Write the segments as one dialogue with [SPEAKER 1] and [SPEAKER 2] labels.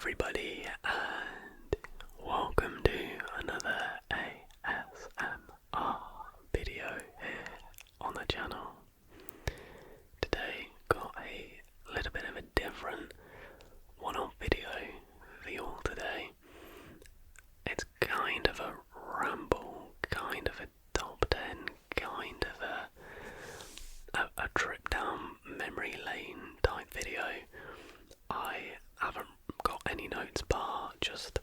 [SPEAKER 1] everybody, and welcome to another ASMR video here on the channel. Today got a little bit of a different one-off video for you all today. It's kind of a ramble, kind of a top 10, kind of a trip down memory lane type video. I haven't got any notes bar just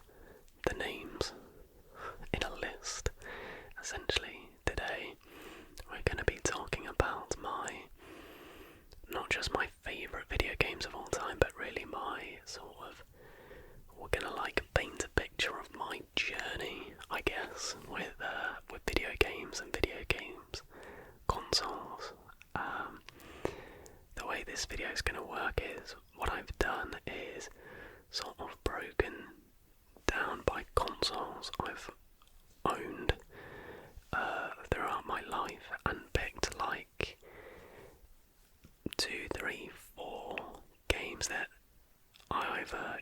[SPEAKER 1] the names in a list. Essentially today we're going to be talking about not just my favourite video games of all time, but really we're going to paint a picture of my journey, I guess, with video games and video games consoles. The way this video is going to work is, what I've done is sort of broken down by consoles I've owned throughout my life and picked 2, 3, 4 games that I either,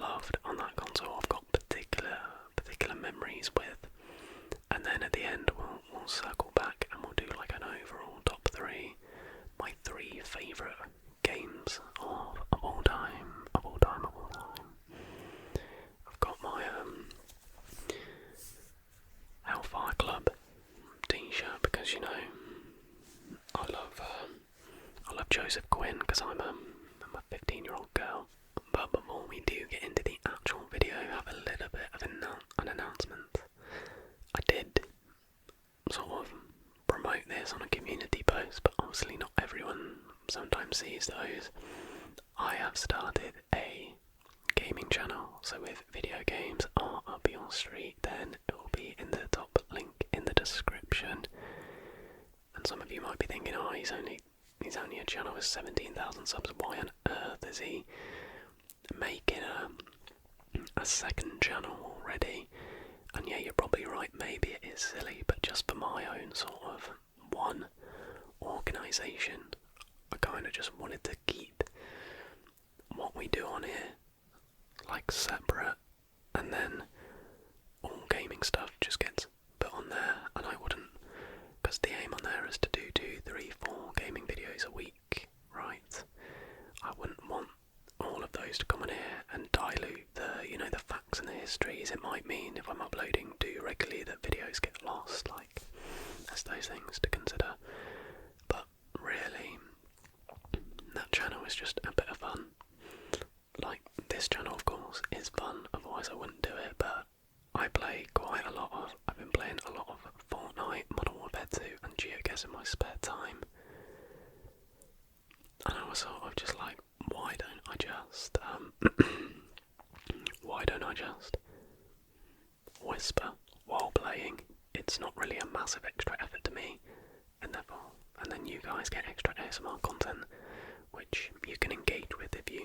[SPEAKER 1] loved on that console, I've got particular memories with, and then at the end we'll circle back and we'll do an overall top 3, my 3 favourite games of all time. I've got my Hellfire Club t-shirt because I love Joseph Quinn because I'm a 15-year-old girl. But before we do get into the actual video, I have a little bit of an announcement. I did sort of promote this on a community post, but obviously not everyone sometimes sees those. I have started a gaming channel, so if video games are up your street, then it will be in the top link in the description. And some of you might be thinking, oh, he's only a channel with 17,000 subs, why on earth is he making a second channel already? And yeah, you're probably right, maybe it is silly, but just for my own sort of one organisation, I kind of just wanted to keep what we do on here separate, and then all gaming stuff just gets put on there, and I wouldn't, because the aim on there is to do 2, 3, 4 gaming videos a week, right? I wouldn't want all of those to come on here and dilute the facts and the histories. It might mean if I'm uploading too regularly that videos get lost, there's those things to consider. But really, that channel is just a bit of fun. This channel of course is fun, otherwise I wouldn't do it, but I've been playing a lot of Fortnite, Modern Warfare 2 and GeoGuess in my spare time. And I was sort of just why don't I just whisper while playing? It's not really a massive extra effort to me, and then you guys get extra ASMR content, which you can engage with if you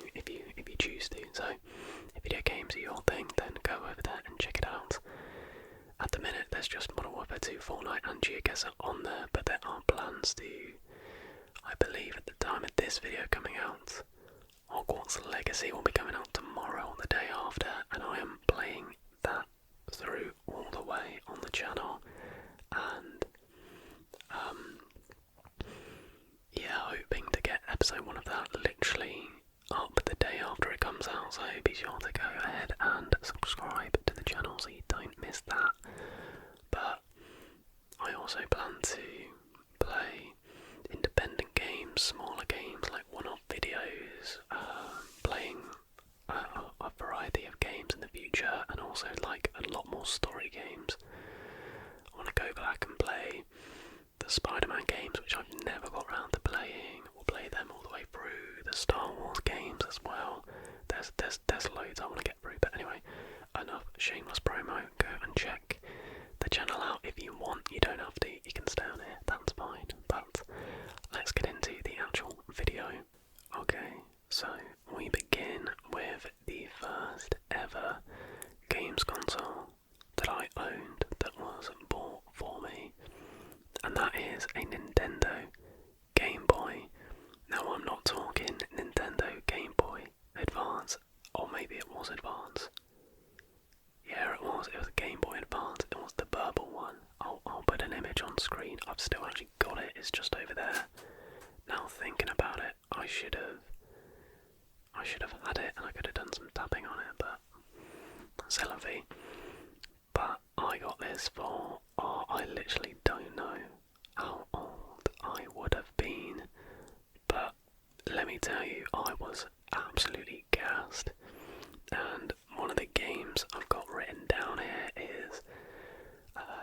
[SPEAKER 1] choose to. So if video games are your thing, then go over there and check it out. At the minute there's just Modern Warfare 2, Fortnite and GeoGuess on there, but there are plans to, I believe at the time of this video coming out, Hogwarts Legacy will be coming out tomorrow or the day after, and I am playing that through all the way on the channel, and hoping to get episode 1 of that literally up the day after it comes out, so be sure to go ahead and subscribe to the channel so you don't miss that. But I also plan to play independent games, smaller games, one-off videos, playing a variety of games in the future, and also a lot more story games. I want to go back and play the Spider-Man games, which I've never got around to playing. We'll play them all the way through. The Star Wars games as well. There's loads I want to get through, but anyway, enough shameless promo. Go and check the channel out if you want. You don't have to, you can stay on here, that's fine. But let's get into the actual video. Okay, so we begin with the first ever games console that I owned that was bought for me, and that is a Nintendo Game Boy. Now I'm not talking Nintendo Game Boy Advance, or maybe it was Advance. should have had it and I could have done some tapping on it, but c'est la vie. But I got this for, I literally don't know how old I would have been, but let me tell you, I was absolutely gassed. And one of the games I've got written down here is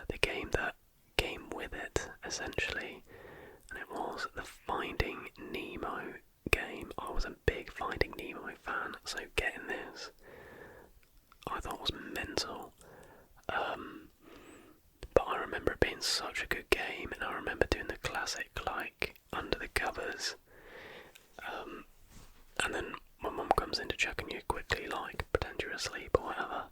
[SPEAKER 1] the game that came with it, essentially, and it was the Finding Nemo game. I was a big Finding Nemo fan, so getting this I thought was mental. But I remember it being such a good game, and I remember doing the classic, like, under the covers. And then my mum comes in to check on you quickly, like, pretend you're asleep or whatever.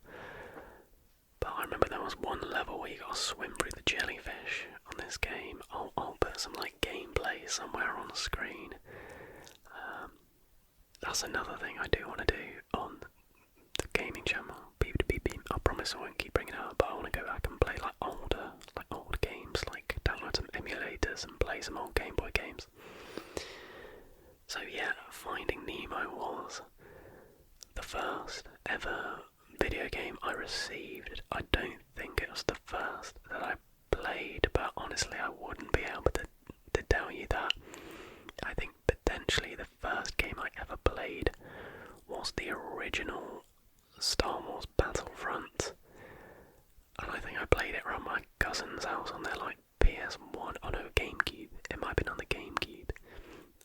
[SPEAKER 1] But I remember there was one level where you gotta swim through the jellyfish on this game. I'll put some, like, gameplay somewhere on the screen. That's another thing I do want to do on the gaming channel. Beep. I promise I won't keep bringing it up, but I want to go back and play like old games, like download some emulators and play some old Game Boy games. So yeah, Finding Nemo was the first ever video game I received. I don't think it was the first that I played, but honestly I wouldn't be able to tell you that. I think potentially the first game I ever played was the original Star Wars Battlefront, and I think I played it around my cousin's house on their like PS1, oh no, GameCube. It might have been on the GameCube.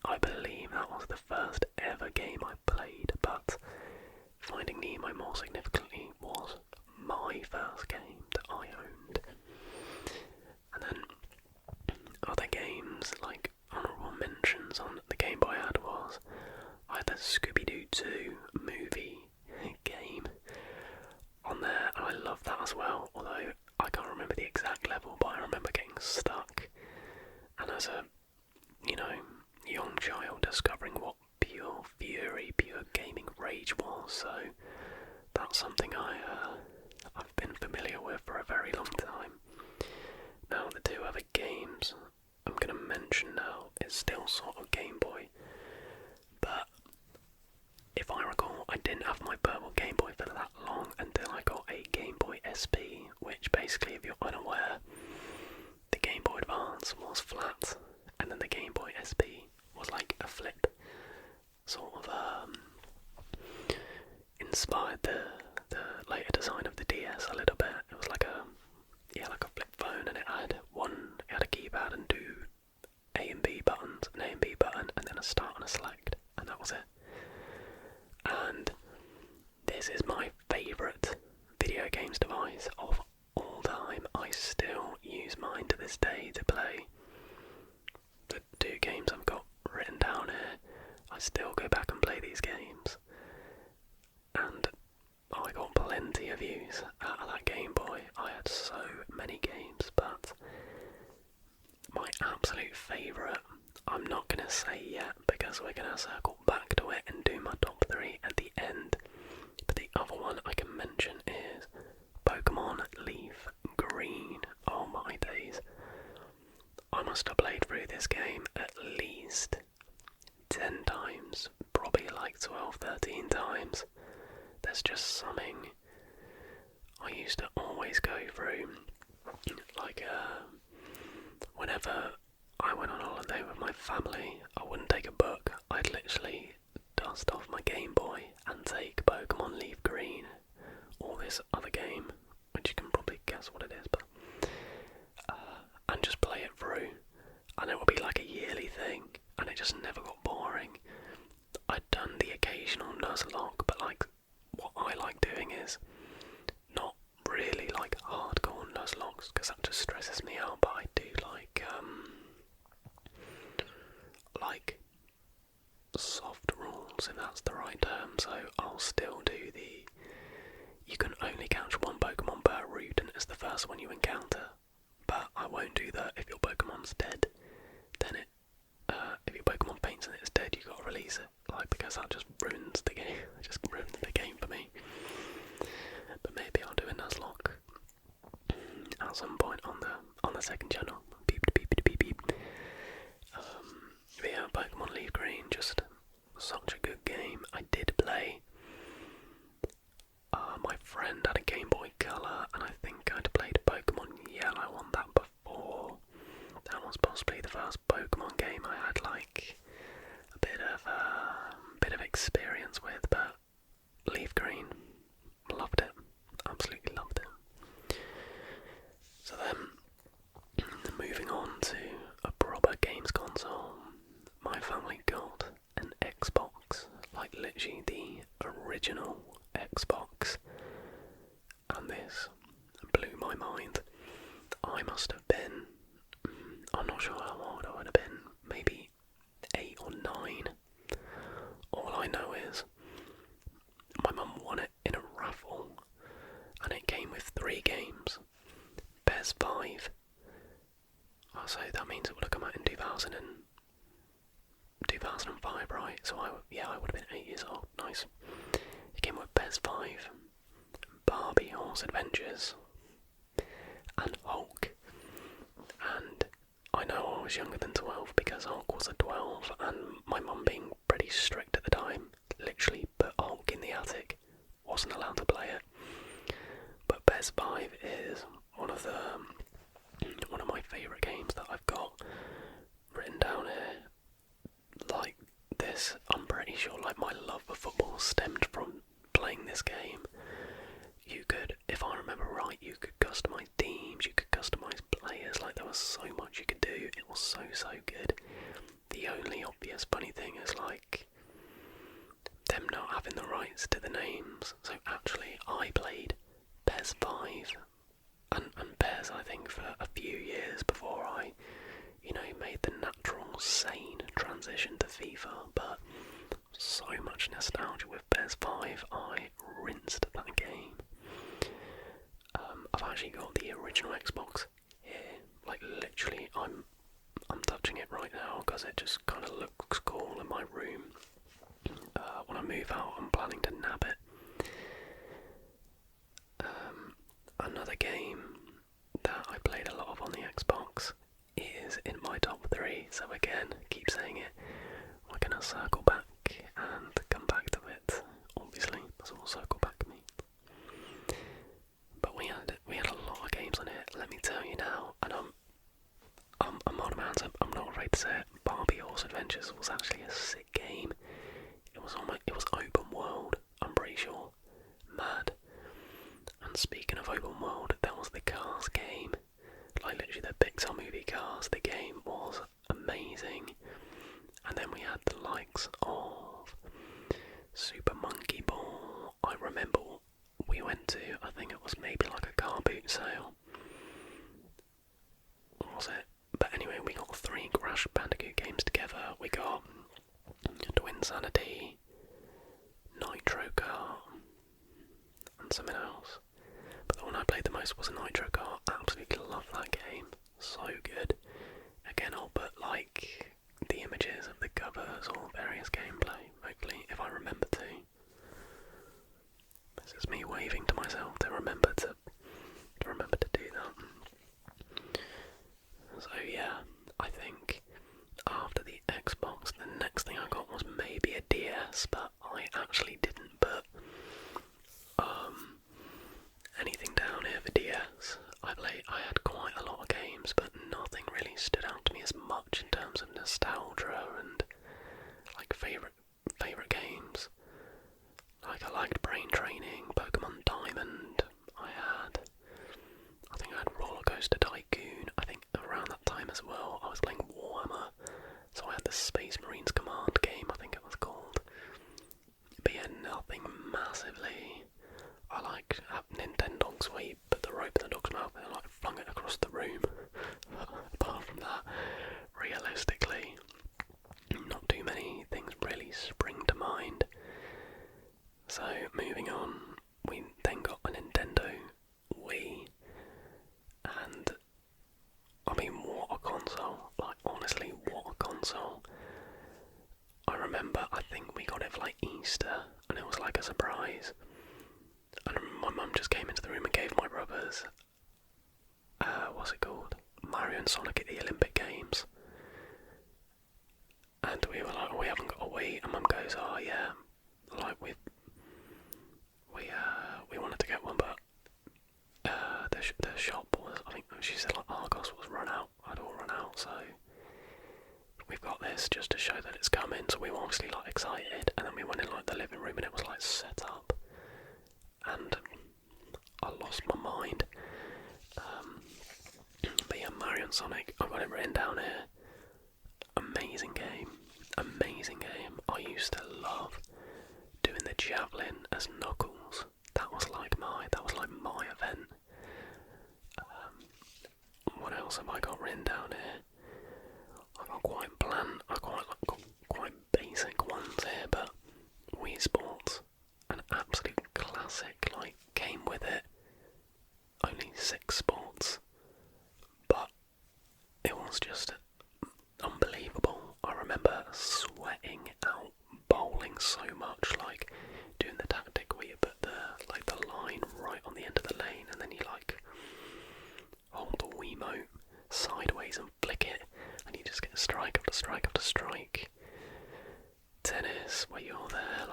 [SPEAKER 1] I believe that was the first ever game I played, but Finding Nemo more significantly was my first game that I owned. And then other games, like honourable mentions on the Game Boy I had the Scooby-Doo 2 movie game on there, and I love that as well, although I can't remember the exact level, but I remember getting stuck, and as a, young child discovering what pure fury, pure gaming rage was, so that's something I've been familiar with for a very long time. Now the two other games I'm going to mention now is still sort of Game Boy, but if I recall, I didn't have my purple Game Boy for that long until I got a Game Boy SP, which basically, if you're unaware, the Game Boy Advance was flat, and then the Game Boy SP was like a flip, sort of inspired the later design of the DS a little bit. It was like a flip phone, and it had a keypad and two A and B buttons, an A and B button, and then a start and a select, and that was it. And this is my favourite video games device of all time. I still use mine to this day to play the two games I've got written down here. I still go back and play these games, and I got plenty of use out of that Game Boy. I had so many games, but my absolute favourite, I'm not going to say yet because we're going to circle back to it and do my top 3 at the end. But the other one I can mention is Pokemon Leaf Green. Oh my days. I must have played through this game at least 10 times, probably like 12, 13 times. There's just something I used to always go through, like whenever I went on holiday with my family, I wouldn't take a book. I'd literally dust off my Game Boy and take Pokemon Leaf Green, or this other game, which you can probably guess what it is, but and just play it through, and it would be like a yearly thing, and it just never got boring. I'd done the occasional Nuzlocke, but like what I like doing is not really like hardcore Nuzlocks, because that just stresses me out, but I do like soft rules, if that's the right term. So I'll still do you can only catch one Pokemon per route and it's the first one you encounter, but I won't do that if your Pokemon's dead. Then if your Pokemon faints and it's dead, you gotta release it, like, because that just ruins the game. It just ruins the game for me. But maybe I'll do a Nuzlocke at some point on the second channel. Beep. But yeah, Pokemon Leaf Green, just such a good game. I did play friend had a Game Boy Color, and I think I'd played Pokemon Yellow on that before. That was possibly the first Pokemon game I had like a bit of experience with, but Leaf Green, loved it, absolutely loved it. So then, moving on to a proper games console, my family got an Xbox, like literally the original Xbox, and this blew my mind. I must have been, I'm not sure how old I would have been, maybe 8 or 9. All I know is my mum won it in a raffle, and it came with 3 games. PES 5. So that means it would have come out in 2005, right? So I would have been 8 years old. Nice. It came with PES 5, Barbie Horse Adventures, and Hulk. And I know I was younger than 12 because Hulk was a 12, and my mum, being pretty strict at the time, literally put Hulk in the attic. Wasn't allowed to play it. But PES 5 is one of my favourite games that I've got written down here. Like this, I'm pretty sure like my love for football stemmed from playing this game. You could, if I remember right, you could customise teams, you could customise players, like there was so much you could do. It was so good. The only obvious funny thing is like them not having the rights to the names. So actually I played PES 5 and PES I think for a few years before I, made the natural, sane transition to FIFA, but so much nostalgia with PES 5, I rinsed that game. I've actually got the original Xbox here, like literally I'm touching it right now because it just kind of looks cool in my room. When I move out, I'm planning to nab it. Another game that I played a lot of on the Xbox is in my top 3, so again, keep saying it, we're gonna circle back and come back to it, obviously, that's all circle back means. But we had a lot of games on it, let me tell you now, and I'm not a man, so I'm not afraid to say it. Barbie Horse Adventures was actually a sick game. It was open world, I'm pretty sure. Mad. And speaking of open world, there was the Cars game. Like literally the Pixar movie Cars, the game was amazing. And then we had the likes of Super Monkey Ball. I remember we went to, I think it was maybe like a car boot sale. What was it? But anyway, we got 3 Crash Bandicoot games together. We got Twinsanity, Nitro Kart, and something else. But the one I played the most was a Nitro Kart. Absolutely love that game. So good. Again, I'll put like the images of the covers or various gameplay, hopefully, if I remember to. This is me waving to myself to remember to do that. So yeah, I think after the Xbox, the next thing I got was maybe a DS, but I actually didn't put anything down here for DS. I had quite a lot of games, but nothing really stood out to me as much in terms of nostalgia and like favourite games. Like I liked Brain Training, Pokemon Diamond. I think I had Roller Coaster Tycoon. I think around that time as well I was playing Warhammer, so I had the Space Marines Command game, I think it was called. But yeah, nothing massively. I like Nintendogs where you put the rope in the dog's mouth and like flung it across the room. Apart from that, realistically, not too many things really spring to mind. So moving on, we then got a Nintendo Wii, and I mean, what a console! Like honestly, what a console! I remember, I think we got it for like Easter, and it was like a surprise. And my mum just came into the room and gave my brothers, what's it called? Mario and Sonic at the Olympic Games. And we were like, oh, we haven't got a Wii. And Mum goes, oh yeah, like we wanted to get one, but Sonic. I've got it written down here. Amazing game. Amazing game. I used to love doing the javelin as Knuckles. That was like my event. What else have I got written down here? I got quite bland. I got quite basic ones here, but Wii Sports, an absolute classic. Like, came with it. Only 6 sports, but it was just unbelievable. I remember sweating out bowling so much, like doing the tactic where you put the line right on the end of the lane, and then you hold the Wiimote sideways and flick it, and you just get strike after strike after strike. Tennis, where you're there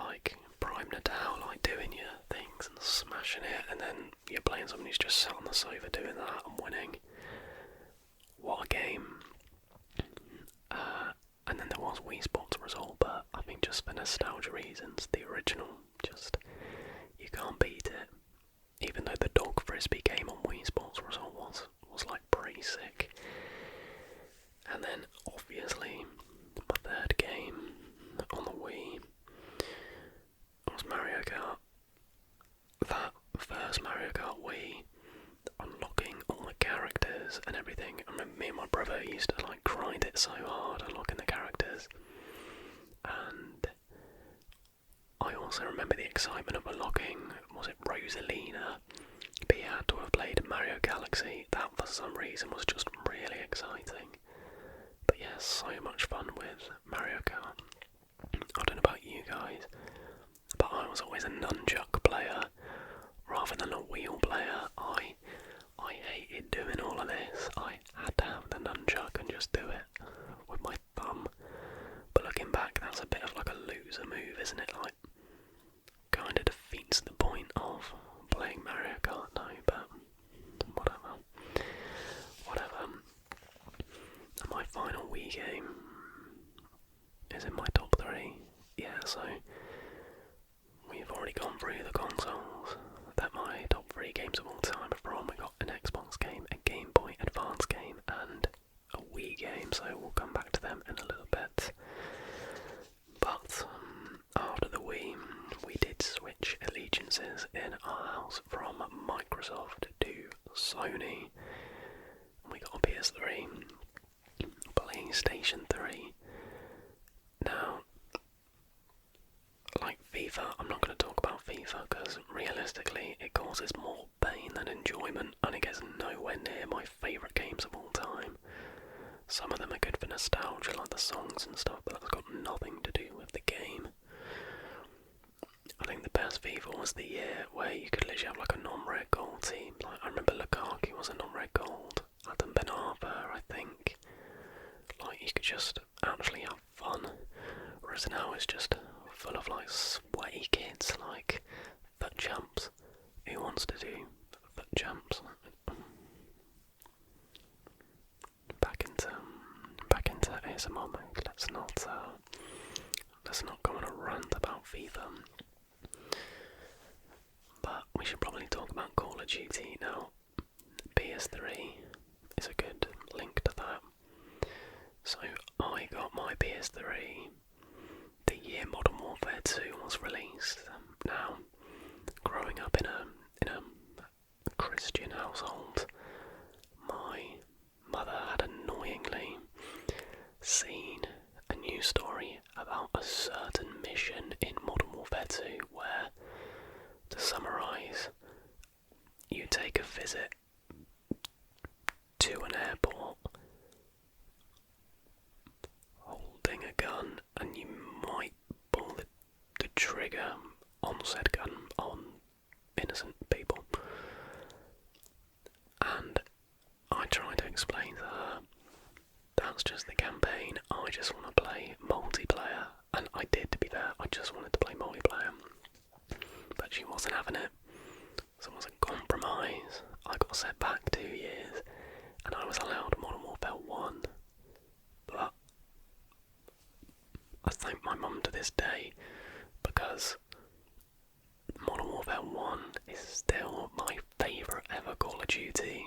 [SPEAKER 1] Prime Nadal, doing your things and smashing it, and then you're playing someone who's just sat on the sofa doing that and winning. What a game. And then there was Wii Sports Result, but I think just for nostalgia reasons, the original, you can't beat it. Even though the dog frisbee game on Wii Sports Result was pretty sick. And then obviously my third game on the Wii was Mario Kart. That first Mario Kart Wii, unlocking all the characters and everything. I remember me and my brother used to grind it so hard, unlocking the characters. And I also remember the excitement of unlocking, was it Rosalina? But you had to have played Mario Galaxy. That for some reason was just really exciting. But yeah, so much fun with Mario Kart. I don't know about you guys, but I was always a nunchuck player rather than a wheel player. I hated doing all of this. I had to have the nunchuck and just do it with my thumb. But looking back, that's a bit of a loser move, isn't it? Kind of defeats the point of playing Mario Kart now, but whatever. And my final Wii game is in my top 3. Yeah, so we've already gone through the consoles that my top 3 games of all time are from. We got an Xbox game, a Game Boy Advance game, and a Wii game, so we'll come back to them in a little bit. But after the Wii, we did switch allegiances in our house from Microsoft to Sony. We got a PS3, PlayStation 3. Now, FIFA, I'm not going to talk about FIFA because realistically it causes more pain than enjoyment, and it gets nowhere near my favourite games of all time. Some of them are good for nostalgia, like the songs and stuff, but that's got nothing to do with the game. I think the best FIFA was the year where you could literally have a non-red gold team. I remember Lukaku was a non-red gold. Adam Ben Arthur, I think. You could just actually have fun. Whereas now it's just full of sweaty kids, foot jumps. Who wants to do foot jumps? Back into ASMR mode. Let's not go on a rant about FIFA. But we should probably talk about Call of Duty now. PS3 is a good link to that. So I got my PS3 the year Modern Warfare 2 was released. Now, growing up in a Christian household, my mother had annoyingly seen a news story about a certain mission in Modern Warfare 2 where, to summarise, you take a visit to an airport holding a gun, and you might pull the trigger on said gun on innocent people. And I tried to explain to her, that's just the campaign, I just want to play multiplayer. And I did, to be fair, I just wanted to play multiplayer. But she wasn't having it. So it was a compromise. I got set back 2 years, and I was allowed Modern Warfare 1. But I thank my mum to this day, because Modern Warfare 1 is still my favourite ever Call of Duty.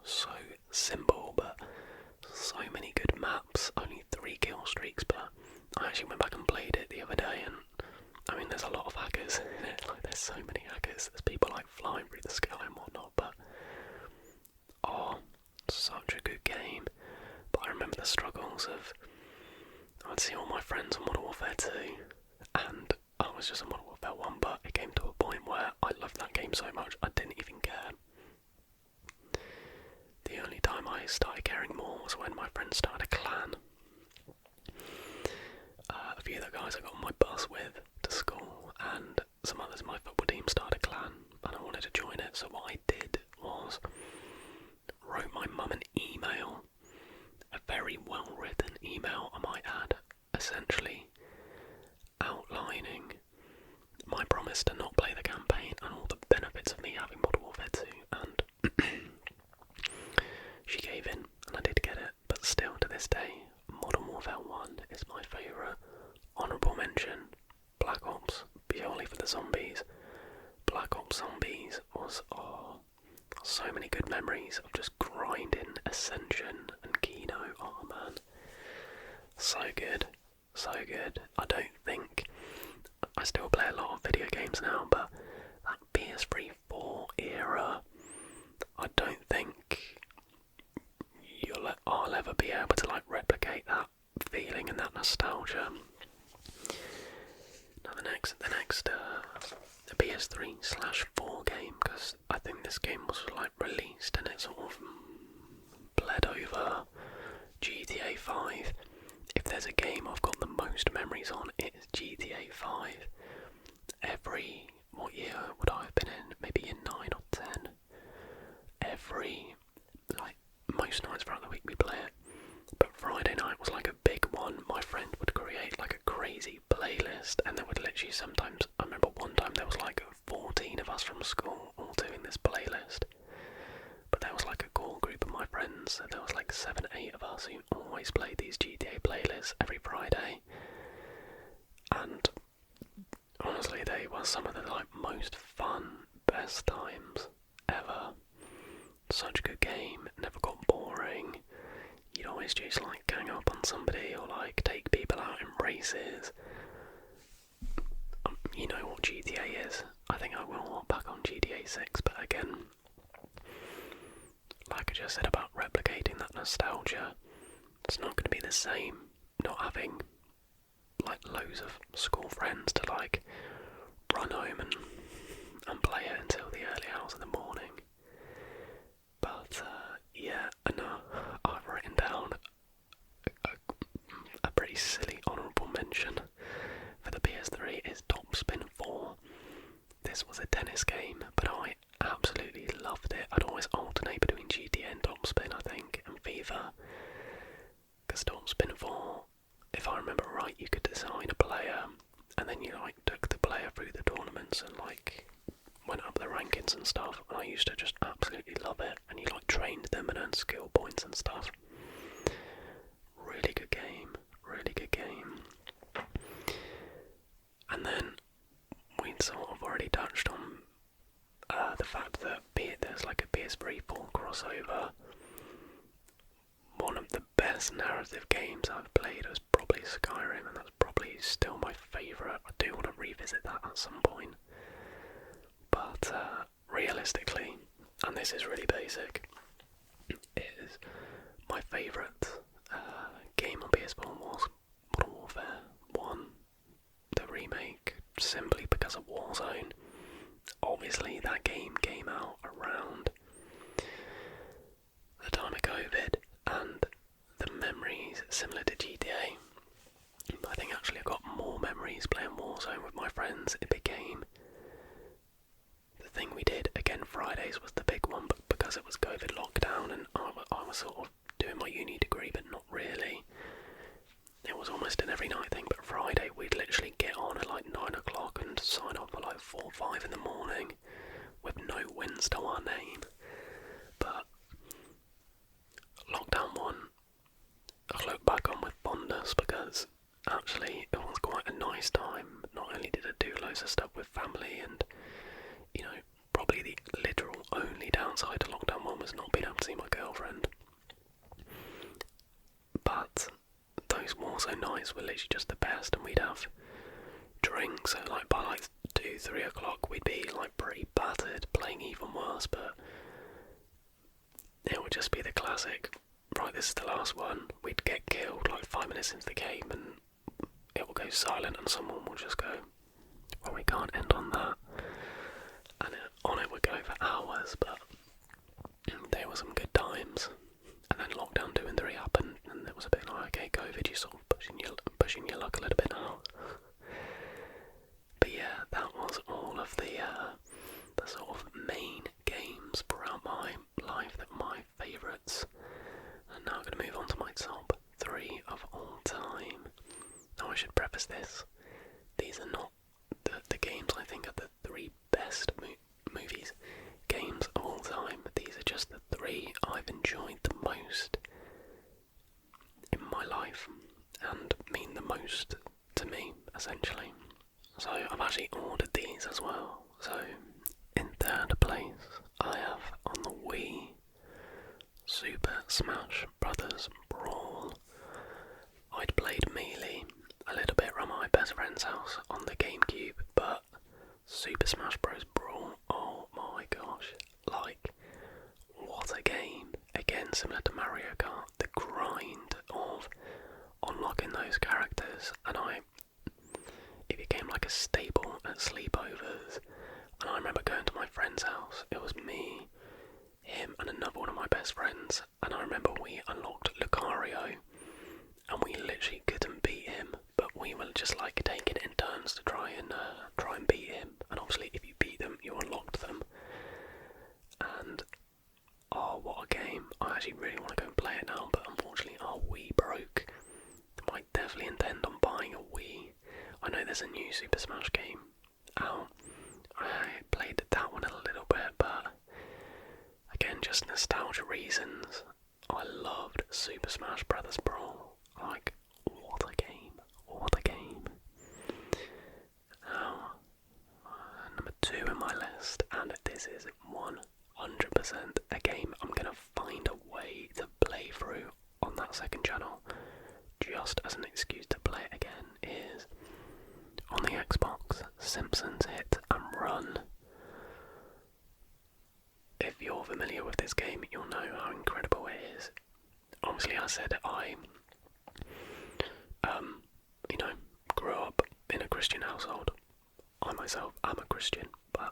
[SPEAKER 1] So simple, but so many good maps, only 3 kill streaks, but I actually went back and played it the other day, and I mean, there's a lot of hackers. Like, there's so many hackers. There's people like flying through the sky and whatnot, but oh, such a good game. But I remember the struggles of, I'd see all my friends on Modern Warfare 2, and I was just on Modern Warfare 1, but it came to a point where I loved that game so much, I didn't even care. The only time I started caring more was when my friends started a clan. A few of the guys I got on my bus with to school, and some others in my football team started a clan, and I wanted to join it, so what I did was wrote my mum an email, a very well written email I might add, essentially outlining my promise to not play the campaign and all the benefits of me having Modern Warfare 2, and she gave in, and I did get it, but still to this day, Modern Warfare 1 is my favourite. Honourable mention, Black Ops, purely for the zombies. Black Ops Zombies was, so many good memories of just grinding Ascension and Kino. Oh man, so good, so good. I don't think, I still play a lot of video games now, but that PS3 4 era, I don't think I'll ever be able to like replicate that feeling and that nostalgia. Now the next the PS3/4 game, because I think this game was like released and it sort of bled over GTA 5. If there's a game I've got the most memories on, it's GTA 5. What year would I have been in? Maybe in 9 or 10. Most nights throughout the week we play it. But Friday night was like a big one. My friend would create like a crazy playlist, and there would literally sometimes, I remember one time there was like 14 of us from school all doing this playlist. But there was like a core group of my friends, so there was like 7, 8 of us who always played these GTA playlists every Friday. And honestly, they were some of the like most fun, best times ever. Such a good game, never got boring. You'd always just like gang up on somebody or like take people out in races. You know what GTA is. I think I will hop back on GTA 6, but again, like I just said about replicating that nostalgia, it's not going to be the same not having like loads of school friends to like run home and play it until the early hours of the morning. But yeah, and I've written down a pretty silly honourable mention for the PS3 is Top Spin 4. This was a tennis game, but I absolutely loved it. I'd always alternate between GTA and Top Spin, I think, and FIFA. Because Top Spin 4, if I remember right, you could design a player, and then you like took the player through the tournaments and like went up the rankings and stuff, and I used to just absolutely love it, and you like trained them and earned skill points and stuff. Really good game, really good game. And then we'd sort of already touched on the fact that there's like a PS3 4 crossover. One of the best narrative games I've played was probably Skyrim, and that's probably still my favourite. I do want to revisit that at some point. But realistically, and this is really basic, is my favourite game on PS4 was Modern Warfare 1, the remake, simply because of Warzone. Obviously that game came out around the time of COVID, and the memories similar to GTA. I think actually I got more memories playing Warzone with my friends. It became the thing we did. Again, Fridays was the big one, but because it was COVID lockdown and I was sort of doing my uni degree, but not really. It was almost an every night thing, but Friday we'd literally get on at like 9 o'clock and sign off at like 4 or 5 in the morning with no wins to our name. But lockdown 1, I look back on with fondness because actually it was quite a nice time. Not only did I do loads of stuff with family, and you know, probably the literal only downside to lockdown 1 was not being able to see my girlfriend. nights were literally just the best, and we'd have drinks. So like by like 2-3 o'clock, we'd be like pretty battered, playing even worse. But it would just be the classic. Right, this is the last one. We'd get killed like 5 minutes into the game, and it will go silent, and someone will just go, "Well, we can't end on that." And on it would go for hours, but there were some good times. And then lockdown 2 and 3 happened, and it was a bit like, okay, COVID, you're sort of pushing your luck a little bit now. But yeah, that was all of the sort of main games throughout my life that were my favourites. And now I'm going to move on to my top 3 of all time. Now I should preface this. These are not the games I think are the 3 best games of all time. These are just the 3 I've enjoyed the most in my life and mean the most to me, essentially. So I've actually ordered these as well. So in 3rd place I have on the Wii Super Smash Brothers Brawl. I'd played Melee a little bit around my best friend's house on the GameCube, but Super Smash Bros. Brawl, oh my gosh, like, what a game. Again, similar to Mario Kart, the grind of unlocking those characters, and it became like a staple at sleepovers. And I remember going to my friend's house. It was me, him, and another one of my best friends, and I remember we unlocked Lucario, and we literally couldn't beat him, but we were just like taking it in turns to try and beat him. And obviously, if you beat them, you unlocked them. And oh, what a game! I actually really want to go and play it now, but unfortunately, our Wii broke. I might definitely intend on buying a Wii. I know there's a new Super Smash game out. I played that one a little bit, but again, just nostalgia reasons. I loved Super Smash Brothers Brawl. Like, what a game! What a game! Now, number 2 in my list, and this is 100% a game I'm gonna find a way to play through on that second channel, just as an excuse to play it again, is on the Xbox, Simpsons Hit and Run. If you're familiar with this game, you'll know how incredible it is. Obviously, I said I grew up in a Christian household. I myself am a Christian, but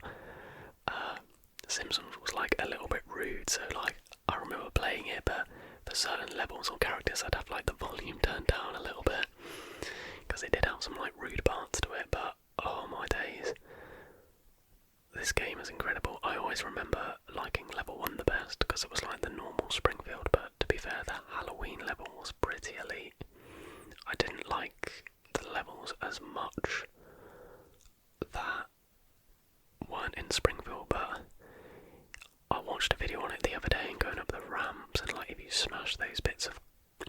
[SPEAKER 1] Simpsons was like a little bit rude, so like I remember playing it, but for certain levels or characters I'd have like the volume turned down a little bit, because it did have some like rude parts to it, but oh my days. This game is incredible. I always remember liking level 1 the best, because it was like the normal Springfield, but to be fair, the Halloween level was pretty elite. I didn't like the levels as much that weren't in Springfield, but I watched a video on it the other day and going up the ramps, and like if you smash those bits of,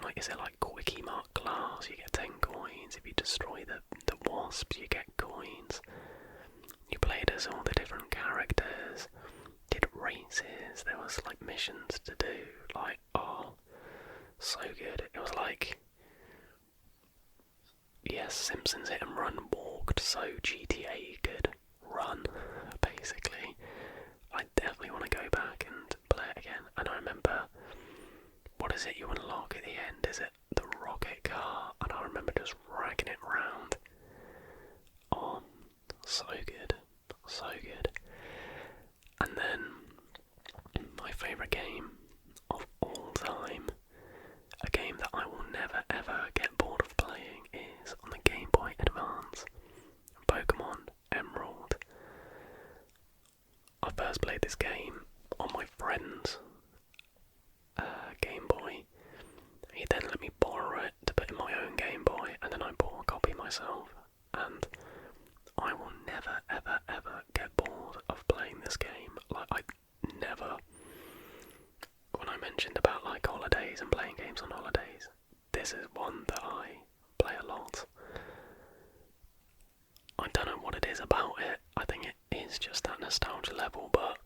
[SPEAKER 1] like, is it like quickie mark glass, you get 10 coins. If you destroy the wasps, you get coins. You played as all the different characters, did races, there was like missions to do, like, oh, so good. It was like, yes, Simpsons Hit and Run walked so GTA could run, basically. I definitely want to go back and play it again. And I remember, what is it you unlock at the end? Is it the rocket car? And I remember just ragging it round. Oh, so good. So good. And then, my favourite game of all time, a game that I will never ever get bored of playing, is on the Game Boy Advance, Pokemon Emerald. I first played this game on my friend's Game Boy. He then let me borrow it to put in my own Game Boy, and then I bought a copy myself, and I will never ever ever get bored of playing this game. Like, I never, when I mentioned about like holidays and playing games on holidays, this is one that I play a lot. I don't know what it is about it. I think it is just that nostalgia level, but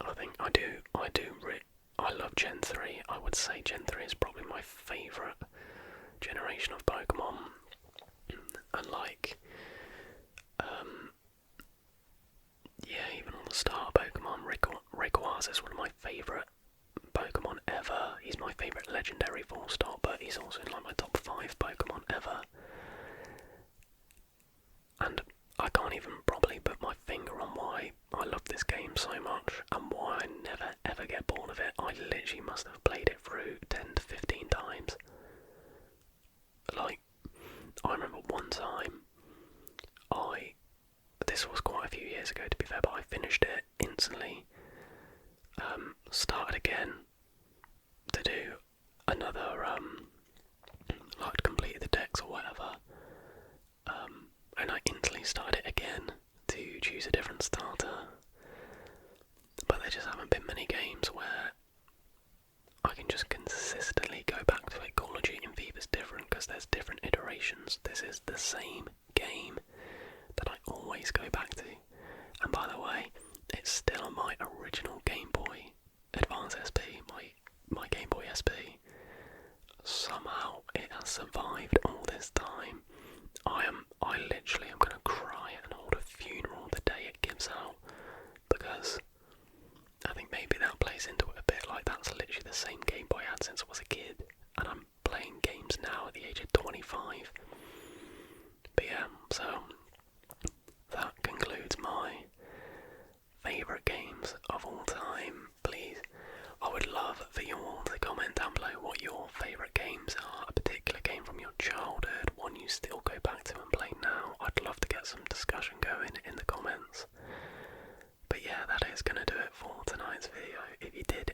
[SPEAKER 1] I think I love Gen 3. I would say Gen 3 is probably my favourite generation Vase is one of my favourite Pokemon ever. He's my favourite legendary full stop, but he's also in like my top 5 Pokemon ever. And I can't even probably put my finger on why I love this game so much and why I never ever get bored of it. I literally must have played it through 10 to 15 times. Like, I remember one time, this was quite a few years ago to be fair, but I finished it instantly, started again to do another, like completed the decks or whatever, and I instantly started it again to choose a different starter. But there just haven't been many games where I can just consistently go back to it. Call of Duty and FIFA's different because there's different iterations. This is the same game that I always go back to. And by the way, it's still on my original Game Boy Advance SP, my Game Boy SP. Somehow it has survived all this time. I literally am gonna cry and hold a funeral the day it gives out, because I think maybe that plays into it a bit. Like, that's literally the same Game Boy I had since I was a kid, and I'm playing games now at the age of 25. But yeah, so that concludes my favourite games of all time. Please, I would love for you all to comment down below what your favourite games are, a particular game from your childhood, one you still go back to and play now. I'd love to get some discussion going in the comments. But yeah, that is going to do it for tonight's video. If you did